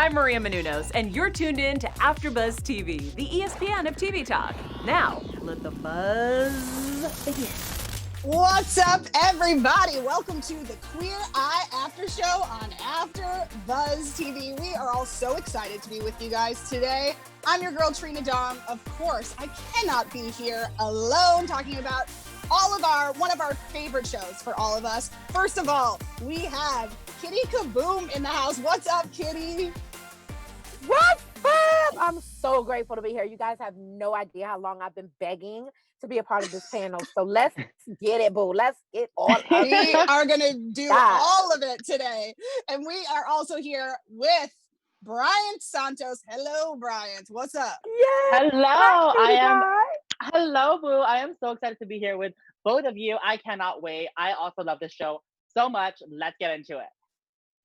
I'm Maria Menounos, and you're tuned in to AfterBuzz TV, the ESPN of TV talk. Now, let the buzz begin. What's up, everybody? Welcome to the Queer Eye AfterShow on AfterBuzz TV. We are all so excited to be with you guys today. I'm your girl, Trina Dong. Of course, I cannot be here alone talking about one of our favorite shows for all of us. First of all, we have Kittie Kaboom in the house. What's up, Kittie? What's up? I'm so grateful to be here. You guys have no idea how long I've been begging to be a part of this panel. So let's get it, boo. Let's get all of it. We are going to do all of it today. And we are also here with Bryant Santos. Hello, Bryant. What's up? Yeah. Hello. Hello, boo. I am so excited to be here with both of you. I cannot wait. I also love this show so much. Let's get into it.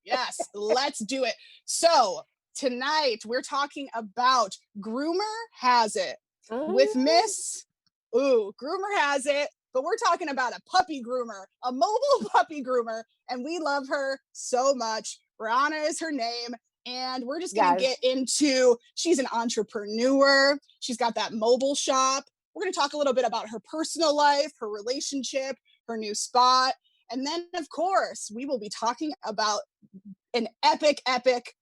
Yes, let's do it. So tonight we're talking about Groomer Has It with Miss Groomer Has It, but we're talking about a puppy groomer, a mobile puppy groomer, and we love her so much. Rahanna is her name, and we're just going to get into, she's an entrepreneur. She's got that mobile shop. We're going to talk a little bit about her personal life, her relationship, her new spot. And then, of course, we will be talking about an epic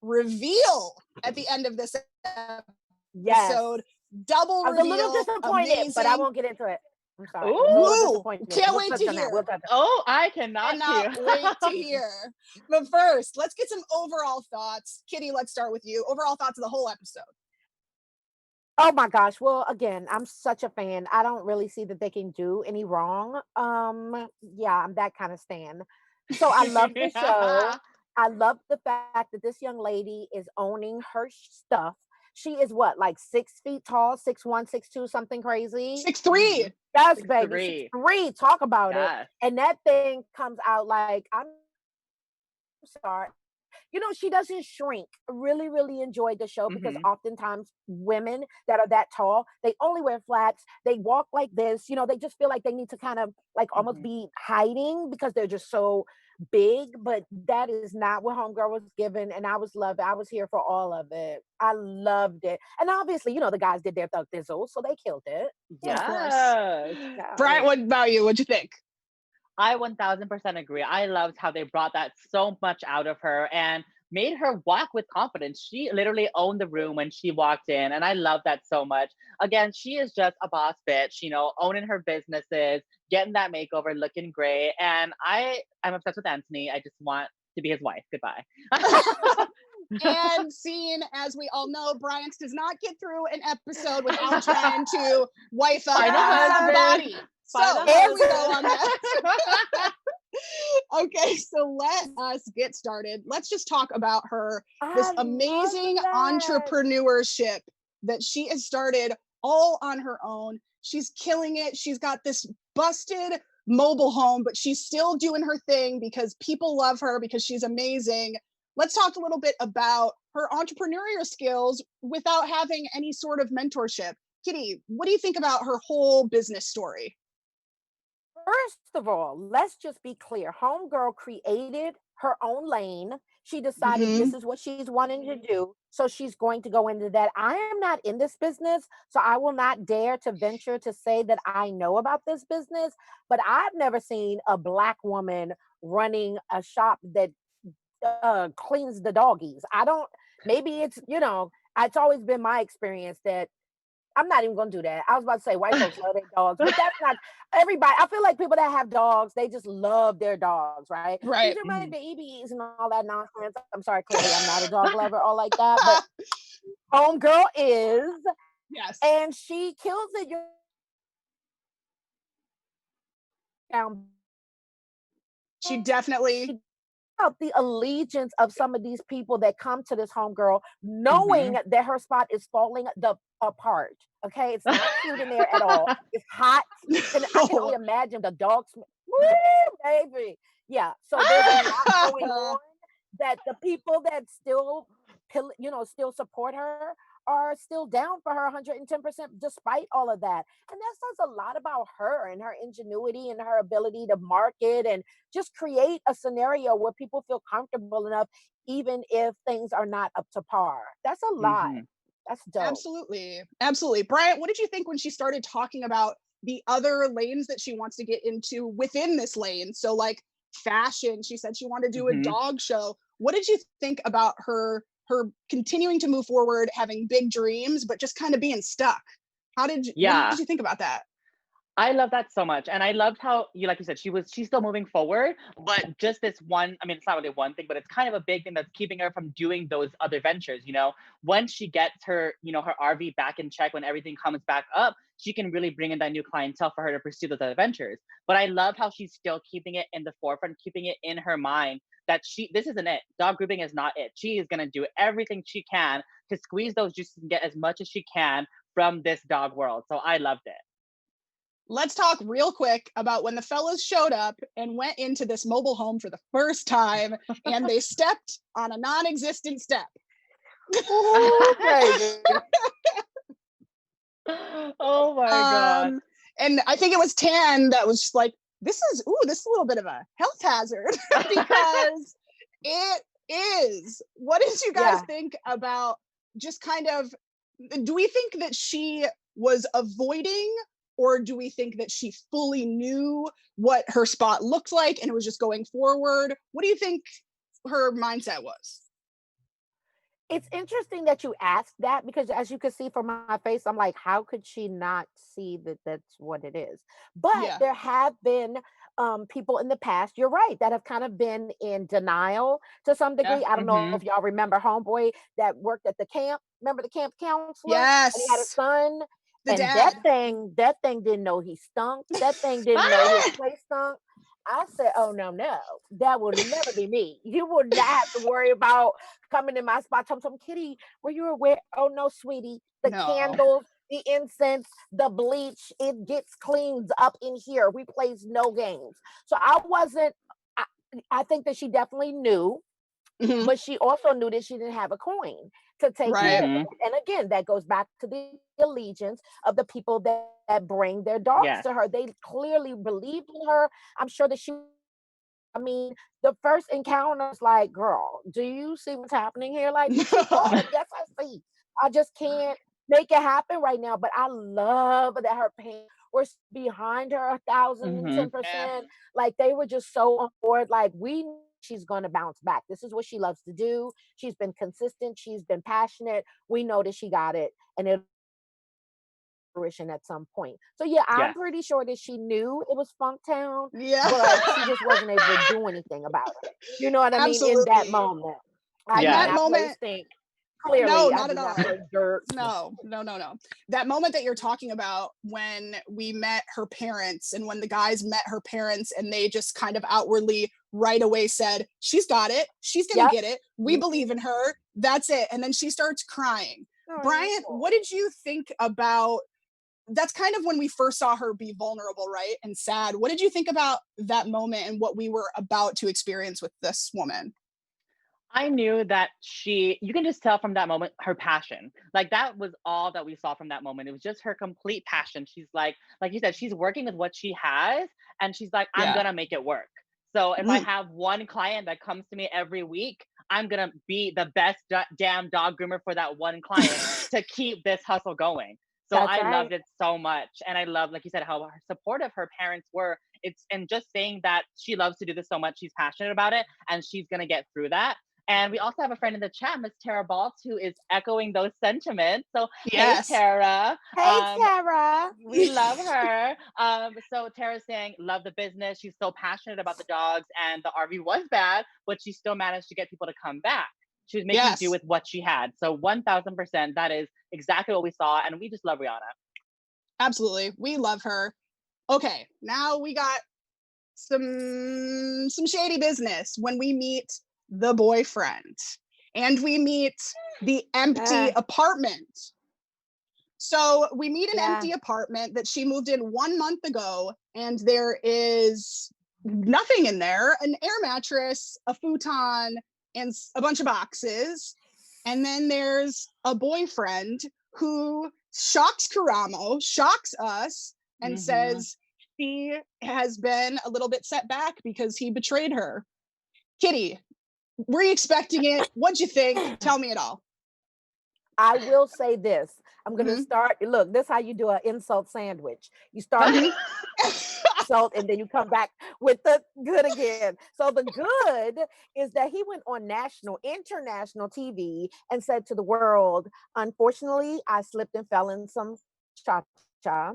reveal at the end of this episode. Double reveal. I was a little disappointed, amazing. But I won't get into it. I'm sorry. Ooh, can't wait to hear. I cannot wait to hear. But first, let's get some overall thoughts. Kittie, let's start with you. Overall thoughts of the whole episode. Oh my gosh. Well, again, I'm such a fan. I don't really see that they can do any wrong. Yeah, I'm that kind of stan. So I love the show. I love the fact that this young lady is owning her stuff. She is what, like 6 feet tall, 6'1", 6'2", something crazy? 6'3". Yes, baby. 6'3". Talk about it. And that thing comes out like, I'm sorry. You know, she doesn't shrink. Really, really enjoyed the show because oftentimes women that are that tall, they only wear flats. They walk like this. You know, they just feel like they need to kind of like almost be hiding because they're just so big. But that is not what Homegirl was given. And I was here for all of it. I loved it. And obviously, you know, the guys did their thug thizzle, so they killed it. Yeah, of course. Yeah. Brian, what about you? What'd you think? I 1000% agree. I loved how they brought that so much out of her and made her walk with confidence. She literally owned the room when she walked in, and I love that so much. Again, she is just a boss bitch, you know, owning her businesses, getting that makeover, looking great. And I'm obsessed with Anthony. I just want to be his wife. Goodbye. And seeing, as we all know, Bryant does not get through an episode without trying to wife up somebody. So here we go on that. Okay, so let us get started. Let's just talk about this amazing entrepreneurship that she has started all on her own. She's killing it. She's got this busted mobile home, but she's still doing her thing because people love her because she's amazing. Let's talk a little bit about her entrepreneurial skills without having any sort of mentorship. Kittie, what do you think about her whole business story? First of all, let's just be clear. Homegirl created her own lane. She decided this is what she's wanting to do. So she's going to go into that. I am not in this business, so I will not dare to venture to say that I know about this business. But I've never seen a Black woman running a shop that cleans the doggies. Maybe it's, you know, it's always been my experience that I'm not even going to do that. I was about to say white folks love their dogs, but that's not everybody. I feel like people that have dogs, they just love their dogs, right? Right. These are my babies and all that nonsense. I'm sorry, clearly I'm not a dog lover or like that, but Homegirl is. Yes. And she kills it. She definitely out the allegiance of some of these people that come to this Homegirl knowing that her spot is falling apart. Okay, it's not cute in there at all. It's hot. And I can only imagine the dogs. Woo, baby. Yeah. So there's a lot going on that the people that still support her are still down for her 110% despite all of that. And that says a lot about her and her ingenuity and her ability to market and just create a scenario where people feel comfortable enough, even if things are not up to par. That's a lot. Mm-hmm. That's dope. Absolutely. Absolutely. Bryant, what did you think when she started talking about the other lanes that she wants to get into within this lane? So like fashion, she said she wanted to do a dog show. What did you think about her continuing to move forward, having big dreams, but just kind of being stuck? What did you think about that? I love that so much. And I loved how like you said, she's still moving forward, but just this one, I mean, it's not really one thing, but it's kind of a big thing that's keeping her from doing those other ventures. Once she gets her, her RV back in check, when everything comes back up, she can really bring in that new clientele for her to pursue those other ventures. But I love how she's still keeping it in the forefront, keeping it in her mind that this isn't it. Dog grooming is not it. She is going to do everything she can to squeeze those juices and get as much as she can from this dog world. So I loved it. Let's talk real quick about when the fellas showed up and went into this mobile home for the first time and they stepped on a non-existent step. Oh my God. And I think it was Tan that was just like, this is a little bit of a health hazard because it is. What did you guys think about just kind of, do we think that she was avoiding, or do we think that she fully knew what her spot looked like and it was just going forward? What do you think her mindset was? It's interesting that you asked that, because as you can see from my face, I'm like, how could she not see that that's what it is? But there have been people in the past, you're right, that have kind of been in denial to some degree. I don't know if y'all remember homeboy that worked at the camp. Remember the camp counselor? Yes. And he had a son. Dad. That thing didn't know he stunk. That thing didn't know his place stunk. I said, oh, no, that will never be me. You will not have to worry about coming in my spot. Some Kitty, were you aware? Oh, no, sweetie. The candles, the incense, the bleach, it gets cleaned up in here. We plays no games. So I think that she definitely knew, but she also knew that she didn't have a coin to take care of it. And again, that goes back to the allegiance of the people that bring their dogs to her. They clearly believed in her. I'm sure that the first encounter was like, girl, do you see what's happening here? Like, yes, I see. I just can't make it happen right now. But I love that her parents were behind her 1,010%. Like, they were just so on board. Like, she's going to bounce back. This is what she loves to do. She's been consistent. She's been passionate. We know that she got it, and it'll fruition at some point. So I'm pretty sure that she knew it was Funktown, but she just wasn't able to do anything about it. You know what I mean? In that moment. That moment. Clearly, no, not at all. Dirt. No. That moment that you're talking about, when we met her parents and when the guys met her parents and they just kind of outwardly right away said, she's got it. She's going to get it. We believe in her. That's it. And then she starts crying. Bryant, what did you think about, that's kind of when we first saw her be vulnerable, right? And sad. What did you think about that moment and what we were about to experience with this woman? I knew that you can just tell from that moment, her passion. Like, that was all that we saw from that moment. It was just her complete passion. She's like you said, she's working with what she has, and she's like, I'm going to make it work. So if I have one client that comes to me every week, I'm going to be the best damn dog groomer for that one client to keep this hustle going. So I loved it so much. And I love, like you said, how supportive her parents were. And just saying that she loves to do this so much, she's passionate about it, and she's going to get through that. And we also have a friend in the chat, Miss Tara Baltz, who is echoing those sentiments. So, hey, Tara. Hey, Tara. We love her. So Tara's saying, love the business. She's so passionate about the dogs, and the RV was bad, but she still managed to get people to come back. She was making do with what she had. So 1,000%, that is exactly what we saw. And we just love Rahanna. Absolutely. We love her. Okay, now we got some shady business when we meet the boyfriend and we meet the empty apartment. So we meet an empty apartment that she moved in 1 month ago, and there is nothing in there, an air mattress, a futon, and a bunch of boxes. And then there's a boyfriend who shocks Karamo, shocks us, and says she has been a little bit set back because he betrayed her. Kittie, were you expecting it? What'd you think? Tell me it all. I will say this. I'm going to start. Look, this is how you do an insult sandwich. You start with insult and then you come back with the good again. So the good is that he went on international TV and said to the world, unfortunately, I slipped and fell in some cha-cha.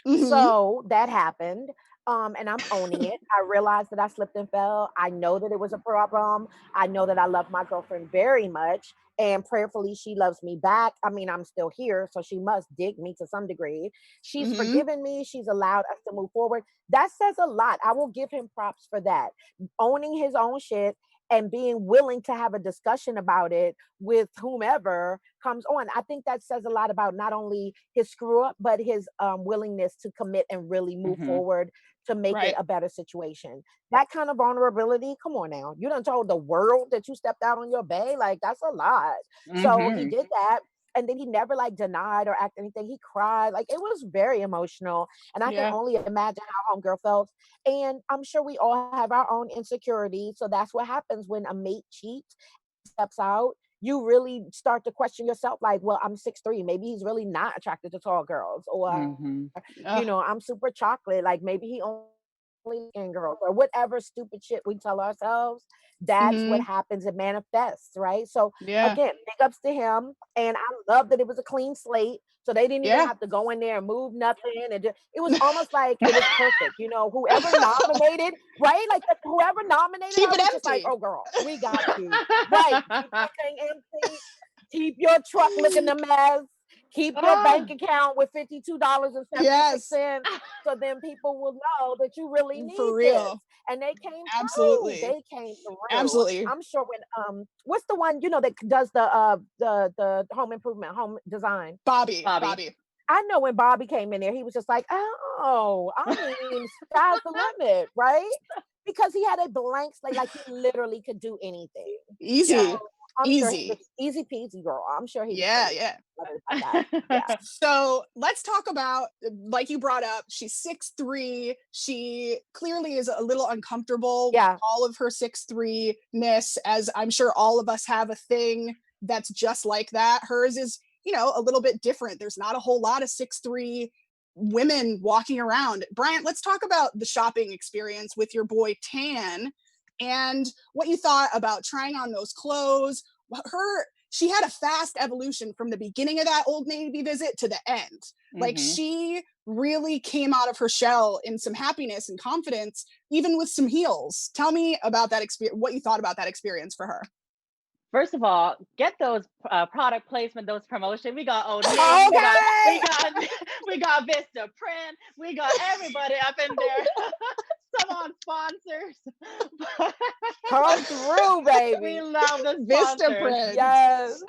So that happened. And I'm owning it. I realized that I slipped and fell. I know that it was a problem. I know that I love my girlfriend very much. And prayerfully, she loves me back. I mean, I'm still here, so she must dig me to some degree. She's forgiven me. She's allowed us to move forward. That says a lot. I will give him props for that. Owning his own shit and being willing to have a discussion about it with whomever comes on. I think that says a lot about not only his screw up, but his willingness to commit and really move forward to make it a better situation. That kind of vulnerability, come on now. You done told the world that you stepped out on your bae. Like, that's a lot. So he did that. And then he never like denied or acted anything. He cried. Like, it was very emotional. And I can only imagine how homegirl felt. And I'm sure we all have our own insecurities. So that's what happens when a mate cheats, steps out. You really start to question yourself, like, well, I'm 6'3". Maybe he's really not attracted to tall girls. Or, you know, I'm super chocolate. Like, maybe he only in girls, or whatever stupid shit we tell ourselves. That's what happens. It manifests, right? So again, big ups to him. And I love that it was a clean slate. So they didn't even have to go in there and move nothing. And it was almost like it was perfect. You know, whoever nominated, right? Like whoever nominated, keep I it was empty. just like, oh girl, we got you. Right. Keep that thing empty. Keep your truck looking a mess. Keep your bank account with $52.76. So then people will know that you really need For real. this. And they came Absolutely. through. They came through. Absolutely. I'm sure when what's the one, you know, that does the home improvement, home design? Bobby. I know when Bobby came in there, he was just like, oh, I mean, sky's the limit, right? Because he had a blank slate, like he literally could do anything. Easy. So I'm sure Easy. Easy peasy, girl. I'm sure he was Yeah. So let's talk about, like you brought up, she's 6'3". She clearly is a little uncomfortable with all of her 6'3"-ness, as I'm sure all of us have a thing that's just like that. Hers is, you know, a little bit different. There's not a whole lot of 6'3" women walking around. Bryant, let's talk about the shopping experience with your boy Tan and what you thought about trying on those clothes. She had a fast evolution from the beginning of that Old Navy visit to the end. Like, she really came out of her shell in some happiness and confidence, even with some heels. Tell me about that experience, what you thought about that experience for her. First of all, get those product placement, those promotion. We got Old Navy, we got Vista Print, we got everybody up in there. Some on sponsors. Come through, baby. We love the Vista Print. Yes.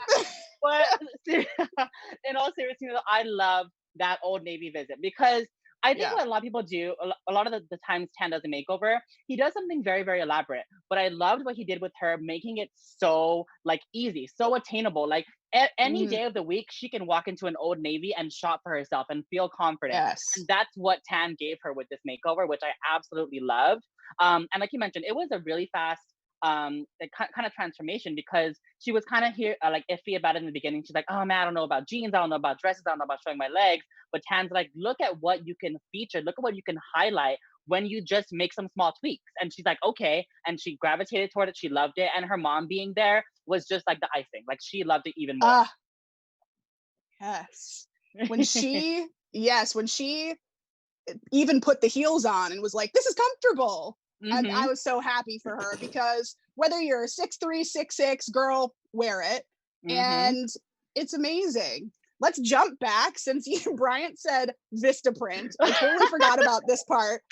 But in all seriousness, I love that Old Navy visit because I think what a lot of people do, a lot of the times Tan does a makeover, he does something very, very elaborate. But I loved what he did with her, making it so like easy, so attainable. Like any day of the week, she can walk into an Old Navy and shop for herself and feel confident. And that's what Tan gave her with this makeover, which I absolutely loved. And like you mentioned, it was a really fast kind of transformation because she was kind of here like iffy about it in the beginning. She's like, oh man, I don't know about jeans, I don't know about dresses, I don't know about showing my legs. But Tan's like, look at what you can feature, look at what you can highlight when you just make some small tweaks. And she's like, okay. And she gravitated toward it. She loved it. And her mom being there was just like the icing. Like, she loved it even more. Yes. When she even put the heels on and was like, this is comfortable. I was so happy for her because whether you're a 6'3", 6'6", girl, wear it. And it's amazing. Let's jump back since Bryant said Vista Print. I totally forgot about this part.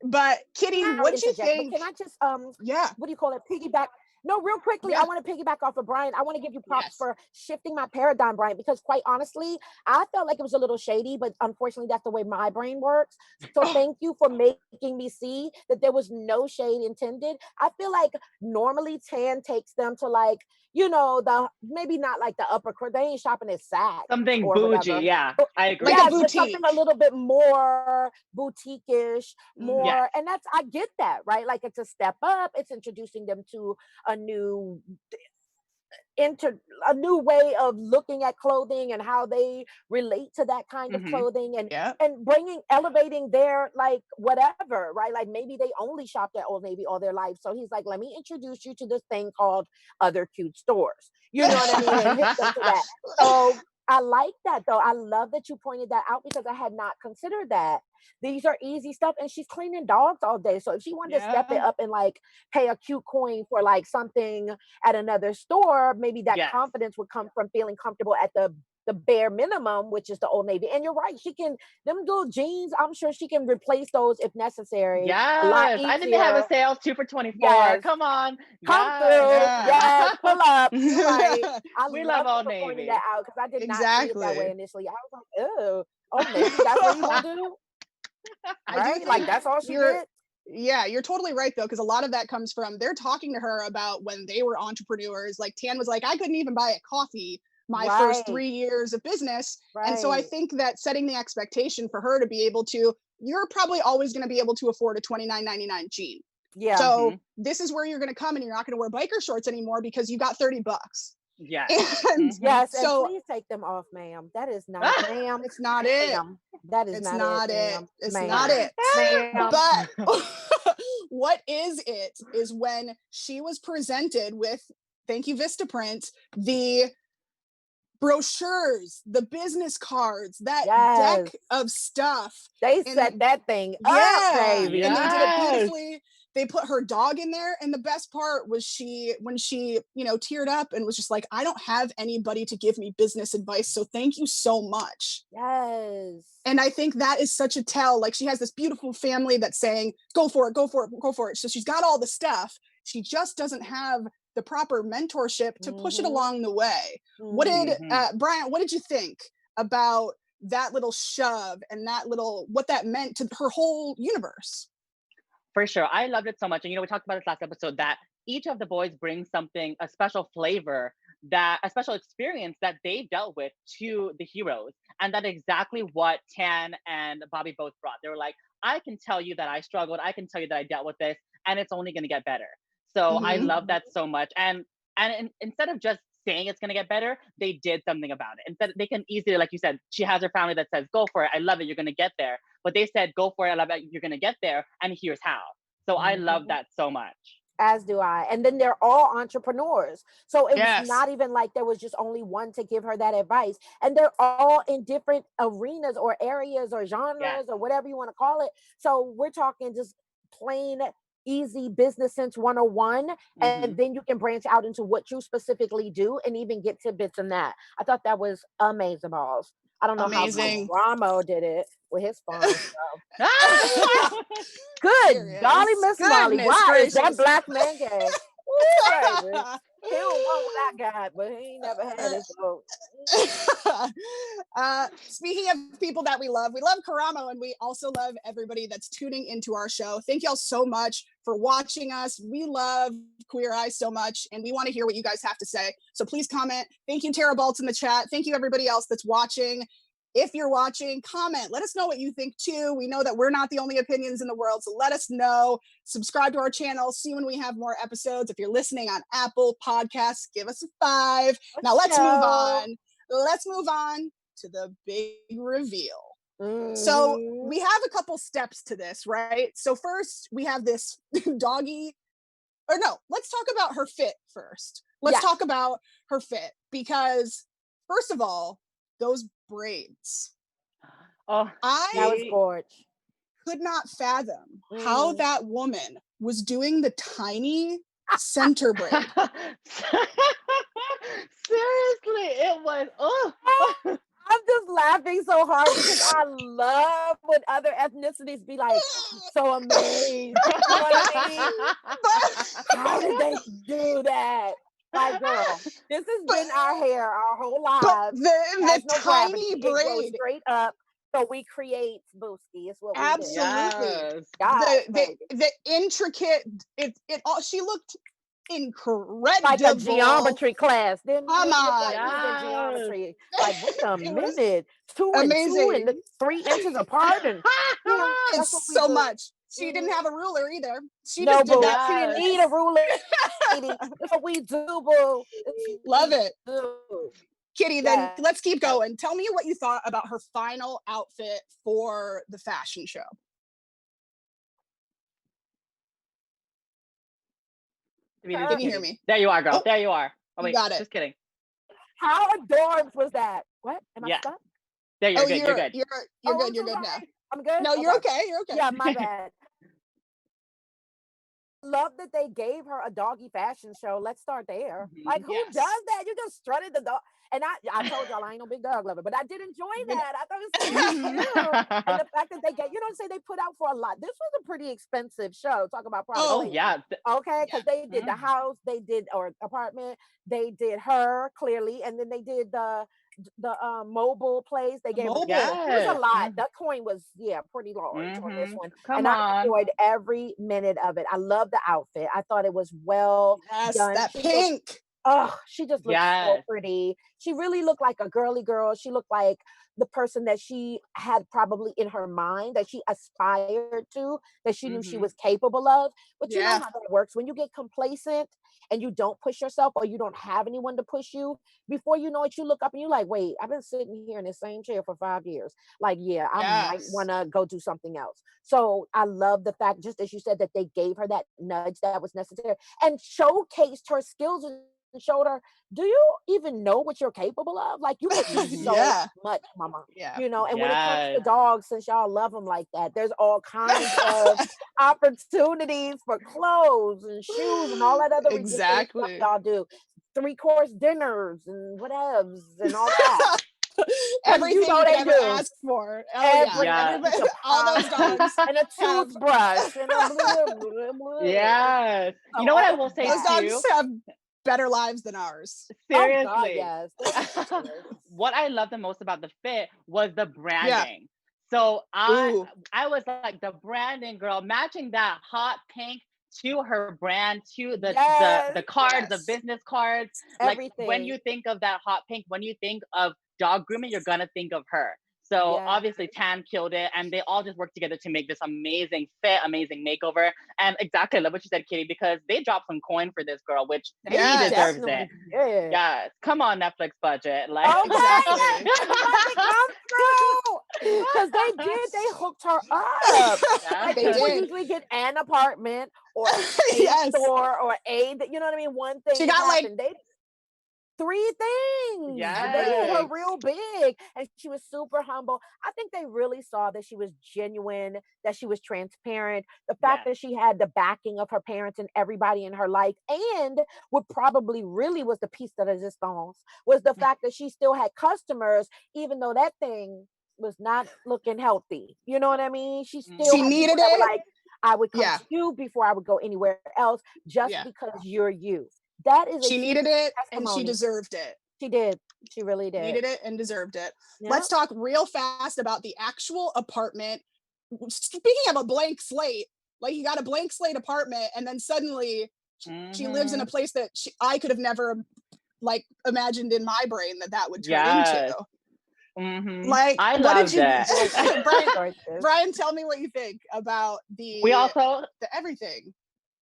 But Kittie, what do you think? Can I just what do you call it? Piggyback No, real quickly, Yeah. I want to piggyback off of Brian. I want to give you props Yes. for shifting my paradigm, Brian, because quite honestly, I felt like it was a little shady, but unfortunately, that's the way my brain works. So thank you for making me see that there was no shade intended. I feel like normally Tan takes them to like, the maybe not like the upper crust. They ain't shopping at Saks Something or bougie. whatever. Yeah, I agree. Like a Yes, but something boutique. a little bit more boutique-ish, Mhm. more, and I get that, right? Like it's a step up. It's introducing them to a new a new way of looking at clothing and how they relate to that kind of Hmm. clothing, and Yeah. elevating their like whatever, right? Like maybe they only shopped at Old Navy all their life. So he's like, let me introduce you to this thing called other cute stores. You know what I mean? And hit them to that. So I like that though. I love that you pointed that out because I had not considered that. These are easy stuff, and she's cleaning dogs all day. So if she wanted to step it Yeah. up and like pay a cute coin for like something at another store, maybe that Yes. confidence would come from feeling comfortable at the bare minimum, which is the Old Navy. And you're right, she can, them little jeans, I'm sure she can replace those if necessary. A lot Yes. I think they have a easier. sale 2 for $24. Yes. Come on. Come Yes. through. Yeah. Yes. Pull up. You're right. I We love love you Old for pointing that Navy. out because I did not see it that way Exactly. initially. I was like, oh, Old Navy, that's what you gonna do? I do Right? Like think that's all she you're did? yeah, you're totally right though, because a lot of that comes from they're talking to her about when they were entrepreneurs. Like Tan was like, I couldn't even buy a coffee my first Right. 3 years of business. And so I Right. think that setting the expectation for her to be able to, you're probably always going to be able to afford a $29.99 jean. Yeah. So Hmm. this is where you're going to come and you're not going to wear biker shorts anymore because you got $30. Yes. And Hmm. Yes, and so please take them off, ma'am. That is not, ma'am, it's not it. ma'am. That is It's not it, not it. ma'am. It's not Ma'am. it. Ma'am. But what is it is when she was presented with, thank you, Vista Print, the brochures, the business cards, that deck Yes. of stuff. They And set that thing up, yeah, baby. and they did it Yes. beautifully. They put her dog in there, and the best part was when she, teared up and was just like, I don't have anybody to give me business advice, so thank you so much. Yes. And I think that is such a tell. Like she has this beautiful family that's saying, go for it, go for it, go for it. So she's got all the stuff. She just doesn't have the proper mentorship to push it Mm-hmm. along the way. What did, Mm-hmm. Bryant, what did you think about that little shove and what that meant to her whole universe? For sure. I loved it so much. And we talked about this last episode that each of the boys brings something, a special flavor, a special experience that they've dealt with to the heroes. And that's exactly what Tan and Bobby both brought. They were like, I can tell you that I struggled. I can tell you that I dealt with this, and it's only going to get better. So I Mm-hmm. love that so much. And instead of just saying it's going to get better, they did something about it. Instead, they can easily, like you said, she has her family that says, go for it. I love it. You're going to get there. But they said, go for it. I love it. You're going to get there. And here's how. So I love that so much. As do I. And then they're all entrepreneurs. So it was Yes. not even like there was just only one to give her that advice. And they're all in different arenas or areas or genres Yes. or whatever you want to call it. So we're talking just plain easy business sense 101. And then you can branch out into what you specifically do and even get tidbits in that. I thought that was amazing balls. I don't know Amazing. how Ramo did it with his phone. So. Good Good golly, Miss Molly. Why is that black man gay? Ooh, baby. He don't want what I got, but he ain't never had his vote. Speaking of people that we love Karamo, and we also love everybody that's tuning into our show. Thank y'all so much for watching us. We love Queer Eye so much, and we want to hear what you guys have to say. So please comment. Thank you, Tara Baltz in the chat. Thank you, everybody else that's watching. If you're watching, comment. Let us know what you think too. We know that we're not the only opinions in the world, so let us know. Subscribe to our channel. See when we have more episodes. If you're listening on Apple Podcasts, give us a 5. Now let's move on. Let's move on to the big reveal. So we have a couple steps to this, right? So first we have this doggy, or no, let's talk about her fit first. Let's talk about her fit, because first of all, those braids. Oh, that was gorgeous. Could not fathom how that woman was doing the tiny center braid. Seriously, it was. I'm just laughing so hard because I love when other ethnicities be like so amazed. You know what I mean? How did they do that? Like, girl, this has But- been our hair our whole But lives. the Has no gravity. tiny It goes braid, straight up. So we create Booski. It's what we do. absolutely. Yes. God, baby. The intricate, it all, she looked incredible. Like a geometry class. Then Come we on. did geometry. Like, wait a It was minute. 2 and 2 amazing. and 3 inches apart. And you know, that's It's what we so do. much. She didn't Mhm. have a ruler either. She No, just did boo. that. She didn't need a ruler, lady. That's what we do, boo. That's what Love we it. do. Kitty, then Yeah. let's keep going. Tell me what you thought about her final outfit for the fashion show. Can you hear me? There you are, girl. Oh, There you are. Oh you wait, got it. just kidding. How adorbs was that? What? Am I Yeah. stuck? There, you're Oh, good. You're good. You're Oh, good. I'm You're so good now. sorry. I'm good. No, you're okay. You're okay. Yeah, my bad. Love that they gave her a doggy fashion show. Let's start there. Mhm. Like, who Yes. does that? You just strutted the dog. And I told y'all I ain't no big dog lover, but I did enjoy You know- that. I thought it was so cute. And the fact that they get, you know, say they put out for a lot. This was a pretty expensive show. Talk about product Oh, Oh placement. yeah. Okay, because they did the Mhm. house, they did or apartment, they did her clearly, and then they did the mobile place. They gave her. Mobile. It was a Yes. lot. That coin was pretty large on this Mhm. one, Come and I on. enjoyed every minute of it. I love the outfit. I thought it was well Yes, done. that She looked pink. she just looked so Yes. pretty. She really looked like a girly girl. She looked like the person that she had probably in her mind that she aspired to, that she knew she Mhm. was capable of. But you know Yeah. how that works. When you get complacent and you don't push yourself or you don't have anyone to push you, before you know it, you look up and you're like, wait, I've been sitting here in the same chair for 5 years. Like, yeah, I might Yes. want to go do something else. So I love the fact, just as you said, that they gave her that nudge that was necessary and showcased her skills and showed her, do you even know what you're capable of? Like, you could do so Yeah. much, mama. Yeah. You know, and when it comes to Yes. dogs, since y'all love them like that, there's all kinds of opportunities for clothes and shoes and all that other ridiculous stuff Exactly. y'all do. 3-course dinners and whatevs and all that. Everything know you they could ever do. ask for. Oh yeah. Everything. Yeah. Everybody, You could all those possibly- dogs and a have toothbrush and a blah, blah, blah. Yes. So You know what I all will of say those that. too? dogs have better lives than ours. Oh God, Seriously. yes. They're ridiculous. What I love the most about the fit was the branding. So Ooh. I was like, the branding, girl, matching that hot pink to her brand, to the Yes, cards, the Yes. business cards. Like when everything. you think of that hot pink, when you think of dog grooming, you're gonna think of her. So Yes. obviously Tan killed it, and they all just worked together to make this amazing fit, amazing makeover. And exactly, I love what you said, Kitty, because they dropped some coin for this girl, which They she Yes. deserves definitely it. did. Yes, come on, Netflix budget, like Okay, Exactly. let's come through. Because they did, they hooked her up. Like They people did. usually get an apartment or a Yes. store or you know what I mean? One thing She has got like happened. They 3 things. They hit her Yes. real big. And she was super humble. I think they really saw that she was genuine, that she was transparent. The fact Yes. that she had the backing of her parents and everybody in her life. And what probably really was the piece de resistance was the fact that she still had customers, even though that thing was not looking healthy. You know what I mean? She still She had people needed that were it. like, I would come Yeah. to you before I would go anywhere else just Yeah. because you're you. That is a She huge needed it and she testimony. deserved it. She did. She really did. Needed it and deserved it. Yep. Let's talk real fast about the actual apartment. Speaking of a blank slate, like you got a blank slate apartment and then suddenly she lives in a place that I could have never like imagined in my brain that would turn Yes. into. Mhm. Like, I what loved did you, it. Brian, tell me what you think about We also the everything.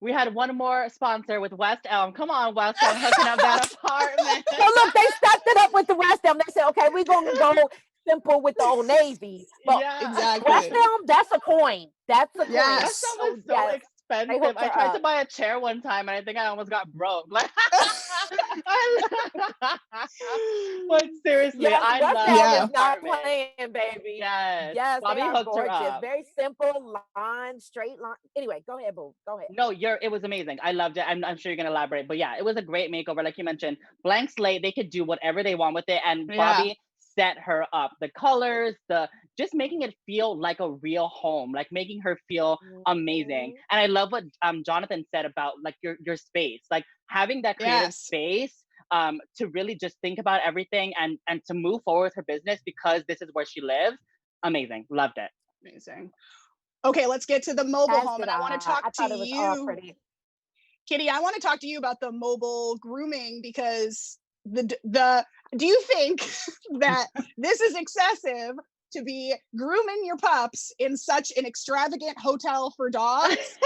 we had one more sponsor with West Elm. Come on, West Elm, hooking up that apartment. So look, they stepped it up with the West Elm. They said, okay, we're gonna go simple with the Old Navy. But Yeah. Exactly. West Elm, that's a coin. That's a coin. Yes. West Elm So, is so yes, they expensive. hooked I her tried to up. buy a chair one time and I think I almost got broke. Like, but seriously, Yes, I West love Elm Yeah. is this not apartment. playing, baby. Yes. Yes, Bobby they are hooked her gorgeous. up. Very simple line, straight line. Anyway, go ahead, boo. Go ahead. No, it was amazing. I loved it. I'm sure you're gonna elaborate, but yeah, it was a great makeover. Like you mentioned, blank slate. They could do whatever they want with it, and Yeah. Bobby set her up. The colors, the just making it feel like a real home, like making her feel amazing. And I love what Jonathan said about like your space, like having that creative space to really just think about everything and to move forward with her business because this is where she lives. Amazing. Loved it. Amazing. Okay, let's get to the mobile home. And I want to talk to you. Kittie, I want to talk to you about the mobile grooming because do you think that this is excessive to be grooming your pups in such an extravagant hotel for dogs?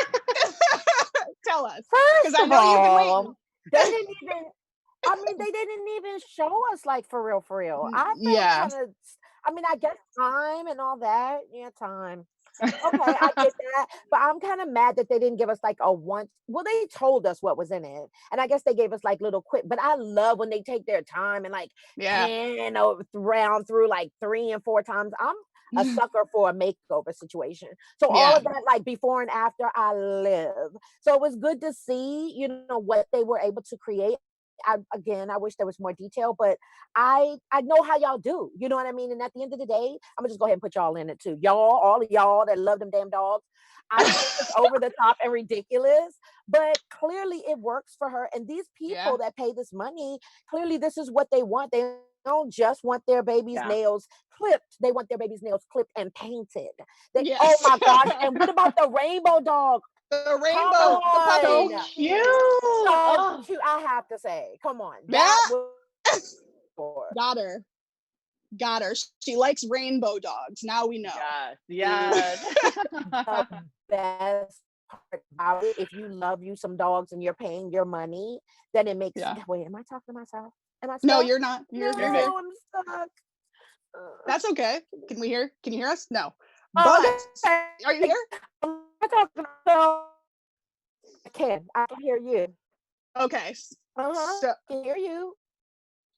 Tell us. First I of know you've been all, waiting. they didn't even show us like for real. I guess time and all that. Yeah, time. Okay, I get that, but I'm kind of mad that they didn't give us like they told us what was in it, and I guess they gave us like little quick, but I love when they take their time and like pan around through like 3 and 4 times. I'm a sucker for a makeover situation. So all of that, like before and after, I live. So it was good to see, what they were able to create. I wish there was more detail, but I know how y'all do. You know what I mean? And at the end of the day, I'm gonna just go ahead and put y'all in it too. All of y'all that love them damn dogs. I think it's over the top and ridiculous, but clearly it works for her. And these people that pay this money, clearly this is what they want. They don't just want their baby's nails clipped. They want their baby's nails clipped and painted. Oh my gosh. And what about the rainbow dog? The rainbow, the puppy. So cute. So cute. I have to say, come on. Got her. She likes rainbow dogs. Now we know. Yes. The best part about it, if you love you some dogs and you're paying your money, then it makes. Wait, am I talking to myself? Am I stuck? No, you're not. You're no, here. I'm stuck. That's okay. Can you hear us? No. But are you here? I'm talking to myself. I can hear you. Okay. So, can hear you.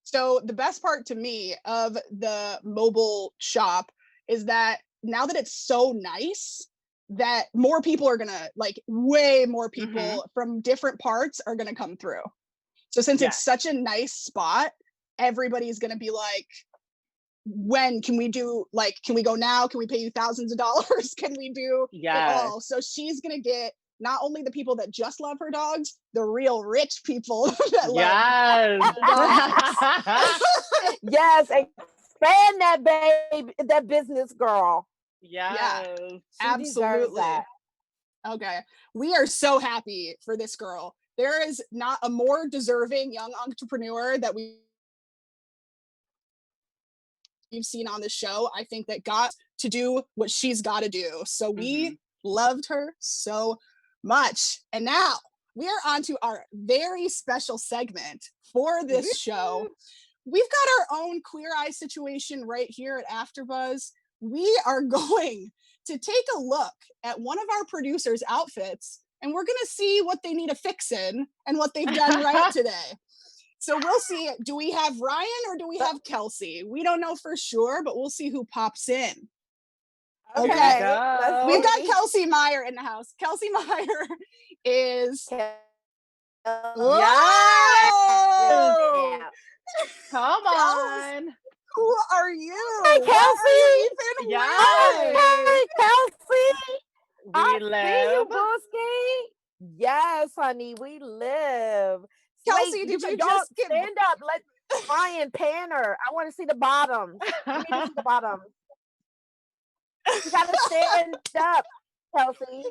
So the best part to me of the mobile shop is that now that it's so nice that more people are gonna, like way more people from different parts are gonna come through. So since it's such a nice spot, everybody's gonna be like, when can we do, like, can we go now? Can we pay you thousands of dollars? Can we do it all? So she's gonna get not only the people that just love her dogs, the real rich people that love dogs. Yes, expand that business, girl. Yes. Absolutely. Okay. We are so happy for this girl. There is not a more deserving young entrepreneur that we've seen on the show. I think that got to do what she's got to do. So we loved her so much. And now we are on to our very special segment for this show. We've got our own Queer Eye situation right here at AfterBuzz. We are going to take a look at one of our producers' outfits, and we're going to see what they need a fix in and what they've done right today. So we'll see. Do we have Ryan or do we have Kelsey? We don't know for sure, but we'll see who pops in. Okay. We've got Kelsey Meyer in the house. Kelsey Meyer is... Whoa! Come on. Who are you? Hey, Kelsey. Yes. Kelsey. We live. Yes, honey, we live. Kelsey, did you just stand up? Let Ryan pan her. I want to see the bottom. Let me see the bottom. You gotta stand up, Kelsey.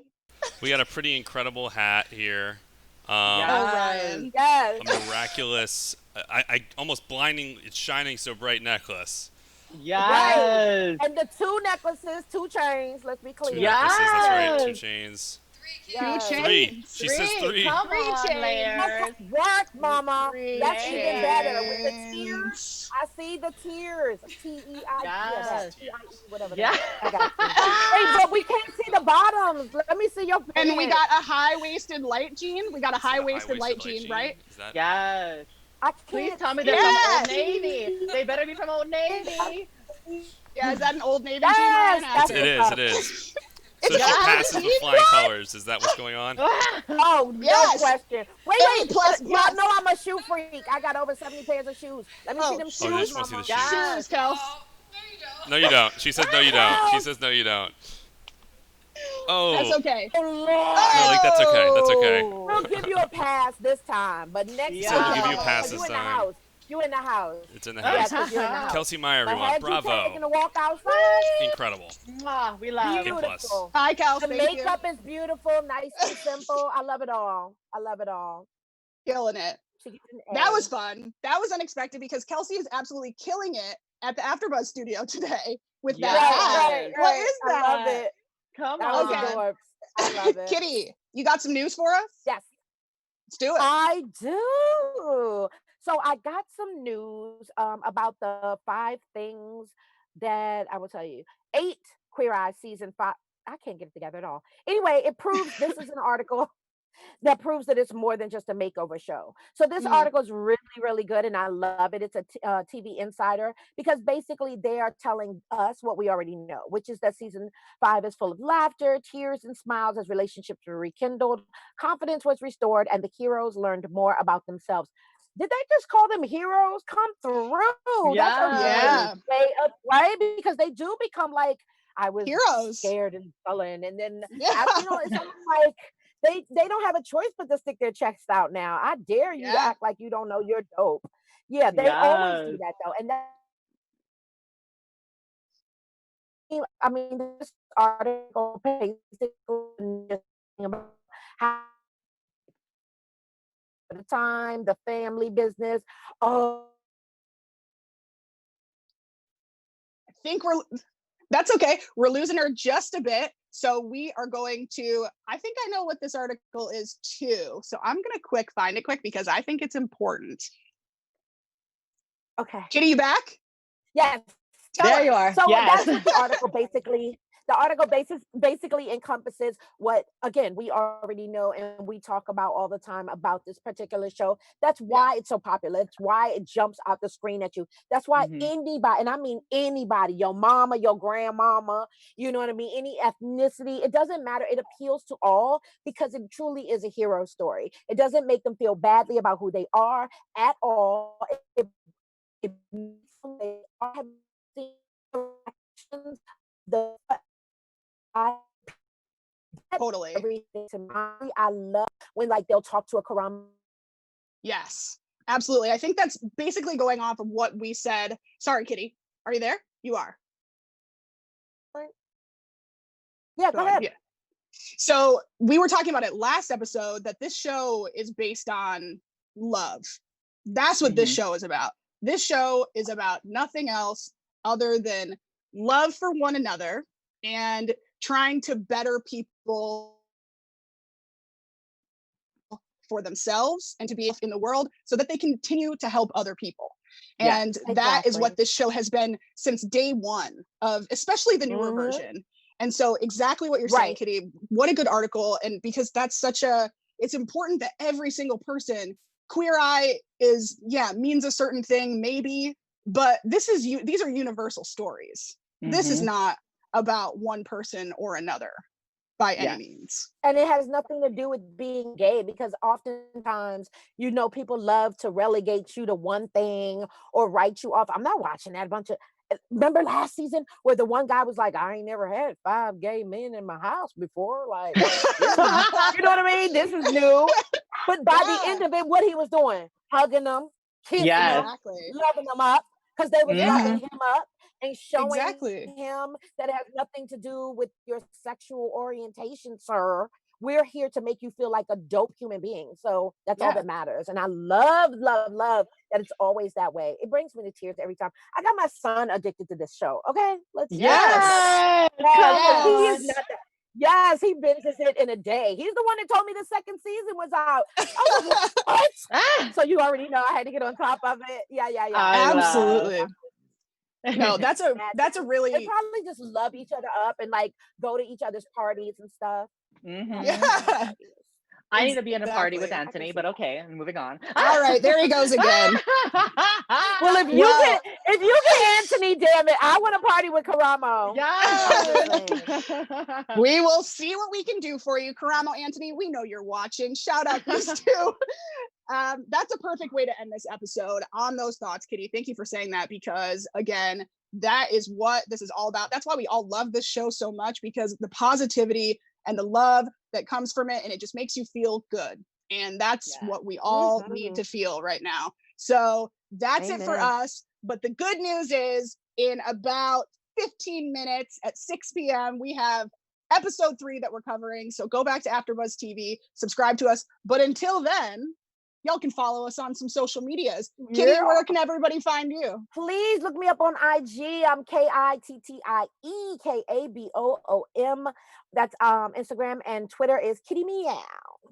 We got a pretty incredible hat here. Ryan. Yes. A miraculous, I almost blinding, it's shining so bright necklace. Yes. Right. And the 2 necklaces, 2 chains, let's be clear. 2 necklaces, that's right, 2 chains. Yes. 3. She says 3. Come on, layers. Work, mama. That's even better. With the tears, I see the tears. T-E-I. Yes. T-I-E, whatever. Yeah. I got you. Hey, but we can't see the bottoms. Let me see your pants. And we got a high-waisted light jean. We got a high-waisted light jean, right? Is that... Yes. I Please can't tell me they're from Old Navy. They better be from Old Navy. Yeah, is that an Old Navy jean, Ryan? It is. So she passes with flying colors. Is that what's going on? Oh, no question. Wait. Y'all know I'm a shoe freak. I got over 70 pairs of shoes. Let me see them shoes. Oh, you just want to see the shoes. Shoes, Kels. No, you don't. She says no, you don't. She says no, you don't. Oh. That's okay. Oh, Lord. No, like, that's okay. That's okay. We'll give you a pass this time, but next Yeah. time, So we'll give you a pass 'cause you this in the time. house. You in the house. It's in the Yes, house. 'cause you're in the house. Kelsey Meyer, But everyone. had you taken a Bravo. walk outside? Incredible. Mwah, we love. Plus. Beautiful. Hi, Kels. The Thank you. makeup is beautiful, nice and simple. I love it all. I love it all. Killing it. She gets an That A. was fun. That was unexpected because Kelsey is absolutely killing it at the AfterBuzz studio today with Yes. that hat. Right. What is I love that? it. Come That was on. Okay. adorbs. I love it. Kitty, you got some news for us? Yes. Let's do it. I do. So I got some news about the 5 things that I will tell you. 8 Queer Eye season 5. I can't get it together at all. Anyway, it proves this is an article that proves that it's more than just a makeover show. So this Mhm. article is really, really good, and I love it. It's a TV insider because basically they are telling us what we already know, which is that season 5 is full of laughter, tears, and smiles as relationships were rekindled, confidence was restored, and the heroes learned more about themselves. Did they just call them heroes? Come through. That's a Yeah. great way of, right? Because they do become like, I was Heroes. scared and sullen, and then Yeah. you know, it's almost like they don't have a choice but to stick their checks out now. I dare you to Yeah. act like you don't know you're dope. Yeah, they always do Yes. that though. And that, I mean, this article basically about how the time, the family business. Oh, I think that's okay. We're losing her just a bit. So we are going to, I think I know what this article is too. So I'm going to find it quick because I think it's important. okay. Kitty, you back? Yes. There you are. So Yes. that's what the article basically. The article basically encompasses what, again, we already know and we talk about all the time about this particular show. That's why it's so popular. It's why it jumps out the screen at you. That's why anybody, and I mean anybody, your mama, your grandmama, you know what I mean, any ethnicity, it doesn't matter. It appeals to all because it truly is a hero story. It doesn't make them feel badly about who they are at all. It makes them, they all have seen interactions, the Totally. everything to me. I love when like they'll talk to a Quran. Yes, absolutely. I think that's basically going off of what we said. Sorry, Kitty. Are you there? You are. Yeah, go ahead. Yeah. So we were talking about it last episode that this show is based on love. That's what this show is about. This show is about nothing else other than love for one another and trying to better people for themselves and to be in the world so that they continue to help other people. And that is what this show has been since day one of, especially the newer version. And so exactly what you're saying, Kitty, what a good article. And because that's it's important that every single person, Queer Eye is, means a certain thing, maybe, but these are universal stories. This is not about one person or another by any means. And it has nothing to do with being gay because oftentimes, you know, people love to relegate you to one thing or write you off. I'm not watching that bunch of. Remember last season where the one guy was like, I ain't never had 5 gay men in my house before. Like, you know what I mean? This is new. But by the end of it, what he was doing, hugging them, kissing them, loving them up, because they was loving him up and showing him that it has nothing to do with your sexual orientation, sir. We're here to make you feel like a dope human being. So that's all that matters. And I love that it's always that way. It brings me to tears every time. I got my son addicted to this show. Okay, let's He is Yes, he binges it in a day. He's the one that told me the second season was out. I was like, what? So you already know I had to get on top of it. Yeah. Absolutely. No, that's a really. They probably just love each other up and like go to each other's parties and stuff. Yeah. I need to be in a party with Anthony, but okay, moving on. All right, there he goes again. Well, if you get Anthony, damn it, I want to party with Karamo. Yes. We will see what we can do for you, Karamo Anthony. We know you're watching. Shout out these two. That's a perfect way to end this episode on those thoughts, Kitty. Thank you for saying that because, again, that is what this is all about. That's why we all love this show so much, because the positivity and the love that comes from it, and it just makes you feel good. And that's what we all need to feel right now. So that's it for us. But the good news is, in about 15 minutes at 6 p.m., we have episode 3 that we're covering. So go back to AfterBuzz TV, subscribe to us. But until then, y'all can follow us on some social medias. Kittie, where can everybody find you? Please look me up on IG. I'm KITTIE KABOOM. That's Instagram, and Twitter is Kittie Meow.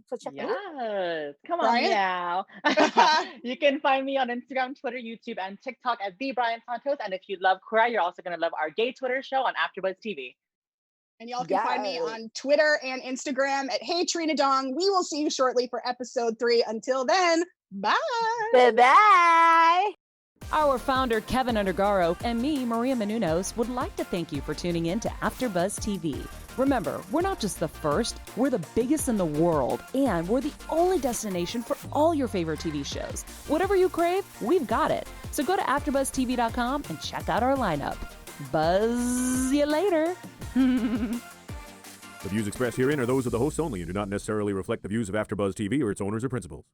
So check it out. Yes. Come on, Bryant? meow. You can find me on Instagram, Twitter, YouTube, and TikTok at the Bryant Santos. And if you love Queer Eye, you're also going to love our gay Twitter show on AfterBuzz TV. And y'all can find me on Twitter and Instagram at Hey Trina Dong. We will see you shortly for episode 3. Until then, bye. Bye-bye. Our founder, Kevin Undergaro, and me, Maria Menounos, would like to thank you for tuning in to AfterBuzz TV. Remember, we're not just the first, we're the biggest in the world, and we're the only destination for all your favorite TV shows. Whatever you crave, we've got it. So go to AfterBuzzTV.com and check out our lineup. Buzz you later. The views expressed herein are those of the hosts only and do not necessarily reflect the views of AfterBuzz TV or its owners or principals.